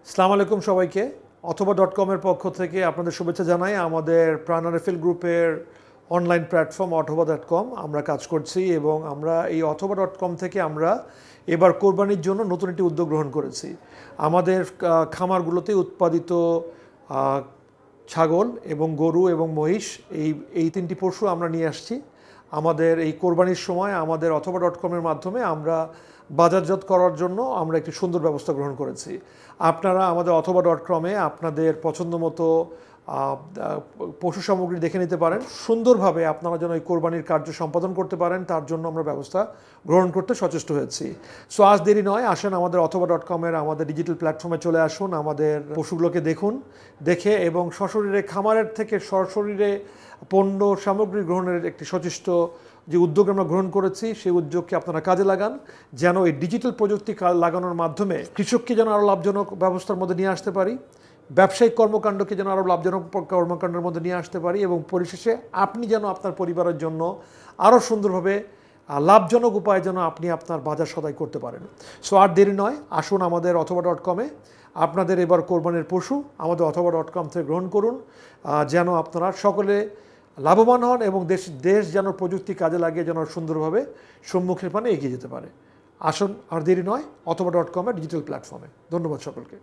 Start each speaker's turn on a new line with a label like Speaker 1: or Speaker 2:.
Speaker 1: আসসালামু আলাইকুম সবাইকে। অথবা.com-এর পক্ষ থেকে আপনাদের শুভেচ্ছা জানাই। আমাদের প্রাণ আরএফএল গ্রুপের অনলাইন প্ল্যাটফর্ম অথবা.com আমরা কাজ করছি এবং আমরা এই অথবা.com থেকে আমরা এবার কোরবানির জন্য নতুন একটি উদ্যোগ গ্রহণ করেছি। আমাদের খামারগুলোতে উৎপাদিত ছাগল এবং গরু এবং মহিষ এই তিনটি পশু আমরা নিয়ে আসছি। আমাদের এই কোরবানির সময় আমাদের অথবা.com-এর মাধ্যমে আমরা বাজারজাত করার জন্য আমরা একটি সুন্দর ব্যবস্থা গ্রহণ করেছি। আপনারা আমাদের অথবা.com-এ আপনাদের পছন্দ মতো পশু সামগ্রী দেখে নিতে পারেন। সুন্দরভাবে আপনারা যেন এই কোরবানির কার্য সম্পাদন করতে পারেন তার জন্য আমরা ব্যবস্থা গ্রহণ করতে সচেষ্ট হয়েছি। সো আজ দেরি নয়, আসেন আমাদের অথবা.com-এর আমাদের ডিজিটাল প্ল্যাটফর্মে চলে আসুন, আমাদের পশুগুলোকে দেখুন, দেখে এবং সশরীরে খামারের থেকে সশরীরে পণ্য সামগ্রী গ্রহণের একটি সচেষ্ট যে উদ্যোগ আমরা গ্রহণ করেছি সেই উদ্যোগকে আপনারা কাজে লাগান, যেন এই ডিজিটাল প্রযুক্তি লাগানোর মাধ্যমে কৃষককে যেন আরও লাভজনক ব্যবস্থার মধ্যে নিয়ে আসতে পারি, ব্যবসায়িক কর্মকাণ্ডকে যেন আরও লাভজনক কর্মকাণ্ডের মধ্যে নিয়ে আসতে পারি এবং পরিশেষে আপনি যেন আপনার পরিবারের জন্য আরও সুন্দরভাবে লাভজনক উপায়ে যেন আপনি আপনার বাজার সদাই করতে পারেন। সো আর দেরি নয়, আসুন আমাদের অথবা.com-এ আপনাদের এবার কোরবানির পশু আমাদের অথবা.com থেকে গ্রহণ করুন, যেন আপনারা সকলে লাভবান হন এবং দেশ যেন প্রযুক্তি কাজে লাগিয়ে যেন সুন্দরভাবে সম্মুখের পানে এগিয়ে যেতে পারে। আসুন আর দেরি নয়, অথবা.com-এর ডিজিটাল প্ল্যাটফর্মে। ধন্যবাদ সকলকে।